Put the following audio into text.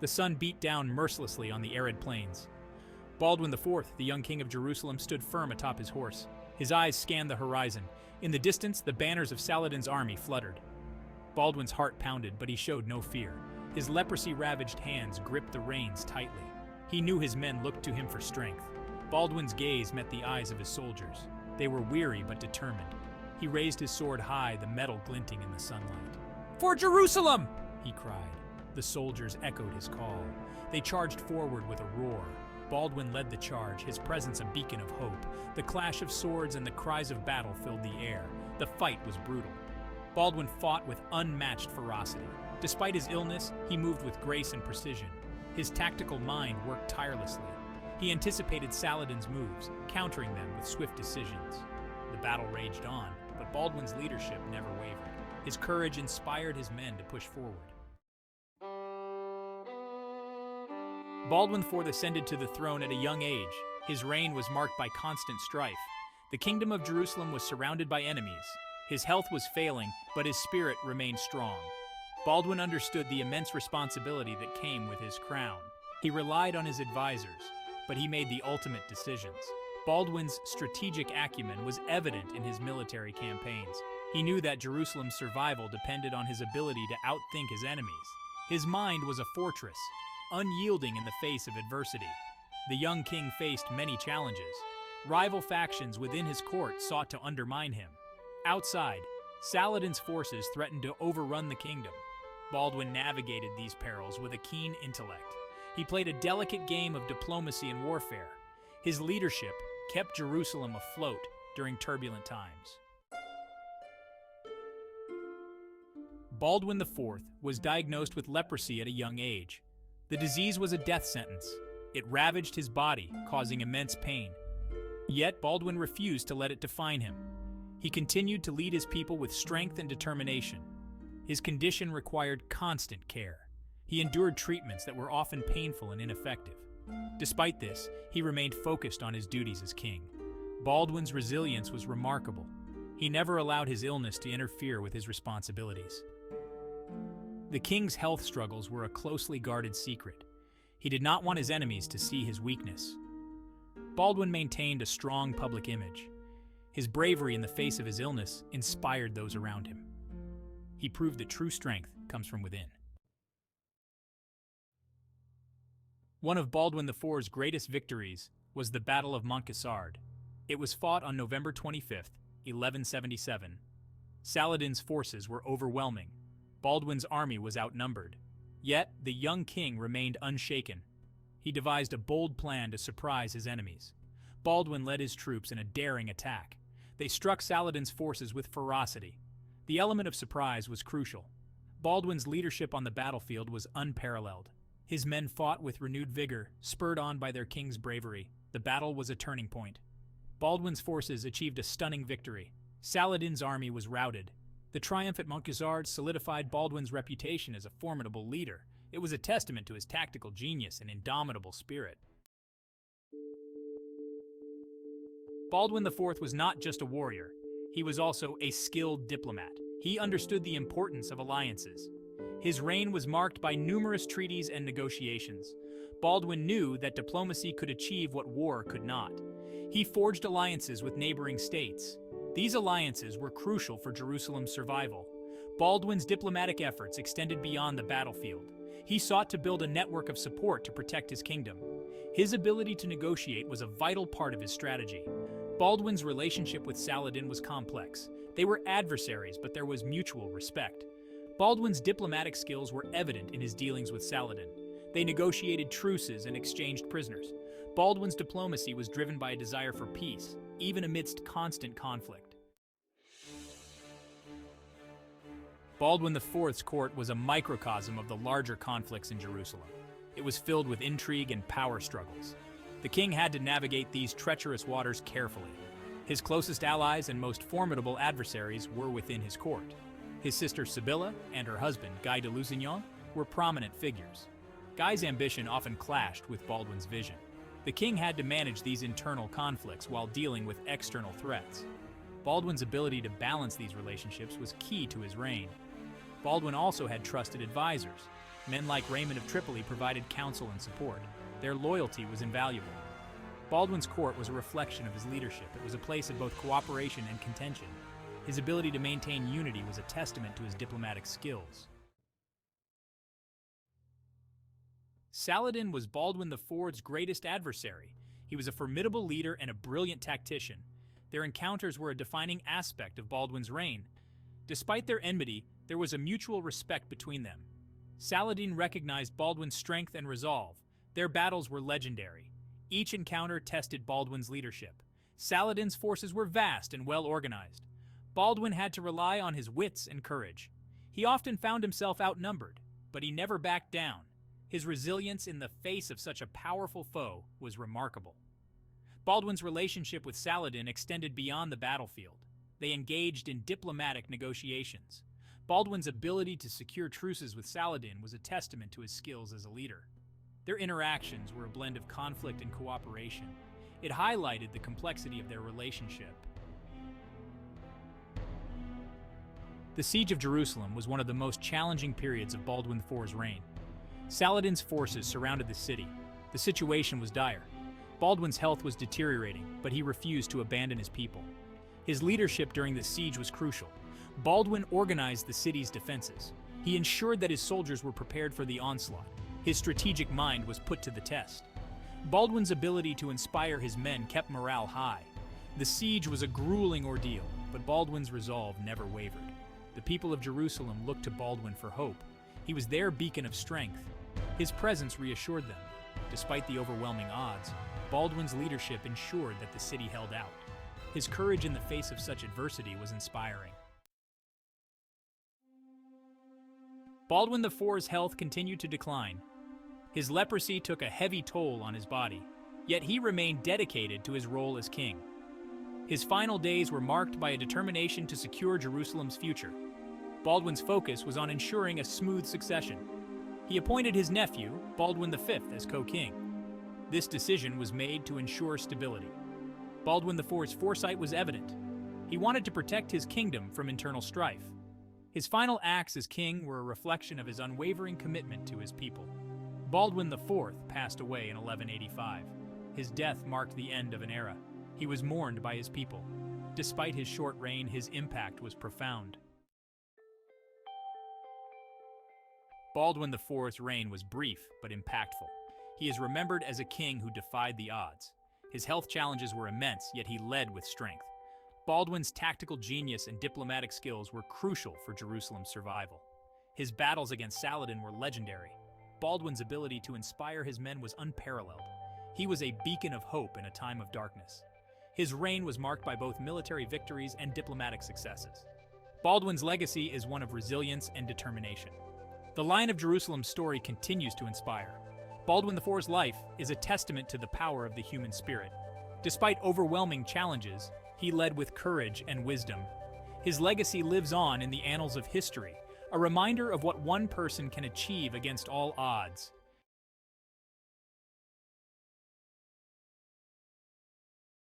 The sun beat down mercilessly on the arid plains. Baldwin IV, the young king of Jerusalem, stood firm atop his horse. His eyes scanned the horizon. In the distance, the banners of Saladin's army fluttered. Baldwin's heart pounded, but he showed no fear. His leprosy-ravaged hands gripped the reins tightly. He knew his men looked to him for strength. Baldwin's gaze met the eyes of his soldiers. They were weary but determined. He raised his sword high, the metal glinting in the sunlight. "For Jerusalem!" he cried. The soldiers echoed his call. They charged forward with a roar. Baldwin led the charge, his presence a beacon of hope. The clash of swords and the cries of battle filled the air. The fight was brutal. Baldwin fought with unmatched ferocity. Despite his illness, he moved with grace and precision. His tactical mind worked tirelessly. He anticipated Saladin's moves, countering them with swift decisions. The battle raged on, but Baldwin's leadership never wavered. His courage inspired his men to push forward. Baldwin IV ascended to the throne at a young age. His reign was marked by constant strife. The kingdom of Jerusalem was surrounded by enemies. His health was failing, but his spirit remained strong. Baldwin understood the immense responsibility that came with his crown. He relied on his advisors, but he made the ultimate decisions. Baldwin's strategic acumen was evident in his military campaigns. He knew that Jerusalem's survival depended on his ability to outthink his enemies. His mind was a fortress, unyielding in the face of adversity. The young king faced many challenges. Rival factions within his court sought to undermine him. Outside, Saladin's forces threatened to overrun the kingdom. Baldwin navigated these perils with a keen intellect. He played a delicate game of diplomacy and warfare. His leadership kept Jerusalem afloat during turbulent times. Baldwin IV was diagnosed with leprosy at a young age. The disease was a death sentence. It ravaged his body, causing immense pain. Yet Baldwin refused to let it define him. He continued to lead his people with strength and determination. His condition required constant care. He endured treatments that were often painful and ineffective. Despite this, he remained focused on his duties as king. Baldwin's resilience was remarkable. He never allowed his illness to interfere with his responsibilities. The king's health struggles were a closely guarded secret. He did not want his enemies to see his weakness. Baldwin maintained a strong public image. His bravery in the face of his illness inspired those around him. He proved that true strength comes from within. One of Baldwin IV's greatest victories was the Battle of Montgisard. It was fought on November 25, 1177. Saladin's forces were overwhelming. Baldwin's army was outnumbered. Yet, the young king remained unshaken. He devised a bold plan to surprise his enemies. Baldwin led his troops in a daring attack. They struck Saladin's forces with ferocity. The element of surprise was crucial. Baldwin's leadership on the battlefield was unparalleled. His men fought with renewed vigor, spurred on by their king's bravery. The battle was a turning point. Baldwin's forces achieved a stunning victory. Saladin's army was routed. The triumph at Montgisard solidified Baldwin's reputation as a formidable leader. It was a testament to his tactical genius and indomitable spirit. Baldwin IV was not just a warrior. He was also a skilled diplomat. He understood the importance of alliances. His reign was marked by numerous treaties and negotiations. Baldwin knew that diplomacy could achieve what war could not. He forged alliances with neighboring states. These alliances were crucial for Jerusalem's survival. Baldwin's diplomatic efforts extended beyond the battlefield. He sought to build a network of support to protect his kingdom. His ability to negotiate was a vital part of his strategy. Baldwin's relationship with Saladin was complex. They were adversaries, but there was mutual respect. Baldwin's diplomatic skills were evident in his dealings with Saladin. They negotiated truces and exchanged prisoners. Baldwin's diplomacy was driven by a desire for peace, even amidst constant conflict. Baldwin IV's court was a microcosm of the larger conflicts in Jerusalem. It was filled with intrigue and power struggles. The king had to navigate these treacherous waters carefully. His closest allies and most formidable adversaries were within his court. His sister Sibylla and her husband, Guy de Lusignan, were prominent figures. Guy's ambition often clashed with Baldwin's vision. The king had to manage these internal conflicts while dealing with external threats. Baldwin's ability to balance these relationships was key to his reign. Baldwin also had trusted advisors. Men like Raymond of Tripoli provided counsel and support. Their loyalty was invaluable. Baldwin's court was a reflection of his leadership. It was a place of both cooperation and contention. His ability to maintain unity was a testament to his diplomatic skills. Saladin was Baldwin IV's greatest adversary. He was a formidable leader and a brilliant tactician. Their encounters were a defining aspect of Baldwin's reign. Despite their enmity, there was a mutual respect between them. Saladin recognized Baldwin's strength and resolve. Their battles were legendary. Each encounter tested Baldwin's leadership. Saladin's forces were vast and well organized. Baldwin had to rely on his wits and courage. He often found himself outnumbered, but he never backed down. His resilience in the face of such a powerful foe was remarkable. Baldwin's relationship with Saladin extended beyond the battlefield. They engaged in diplomatic negotiations. Baldwin's ability to secure truces with Saladin was a testament to his skills as a leader. Their interactions were a blend of conflict and cooperation. It highlighted the complexity of their relationship. The Siege of Jerusalem was one of the most challenging periods of Baldwin IV's reign. Saladin's forces surrounded the city. The situation was dire. Baldwin's health was deteriorating, but he refused to abandon his people. His leadership during the siege was crucial. Baldwin organized the city's defenses. He ensured that his soldiers were prepared for the onslaught. His strategic mind was put to the test. Baldwin's ability to inspire his men kept morale high. The siege was a grueling ordeal, but Baldwin's resolve never wavered. The people of Jerusalem looked to Baldwin for hope. He was their beacon of strength. His presence reassured them. Despite the overwhelming odds, Baldwin's leadership ensured that the city held out. His courage in the face of such adversity was inspiring. Baldwin IV's health continued to decline. His leprosy took a heavy toll on his body, yet he remained dedicated to his role as king. His final days were marked by a determination to secure Jerusalem's future. Baldwin's focus was on ensuring a smooth succession. He appointed his nephew, Baldwin V, as co-king. This decision was made to ensure stability. Baldwin IV's foresight was evident. He wanted to protect his kingdom from internal strife. His final acts as king were a reflection of his unwavering commitment to his people. Baldwin IV passed away in 1185. His death marked the end of an era. He was mourned by his people. Despite his short reign, his impact was profound. Baldwin IV's reign was brief but impactful. He is remembered as a king who defied the odds. His health challenges were immense, yet he led with strength. Baldwin's tactical genius and diplomatic skills were crucial for Jerusalem's survival. His battles against Saladin were legendary. Baldwin's ability to inspire his men was unparalleled. He was a beacon of hope in a time of darkness. His reign was marked by both military victories and diplomatic successes. Baldwin's legacy is one of resilience and determination. The Lion of Jerusalem's story continues to inspire. Baldwin IV's life is a testament to the power of the human spirit. Despite overwhelming challenges, he led with courage and wisdom. His legacy lives on in the annals of history, a reminder of what one person can achieve against all odds.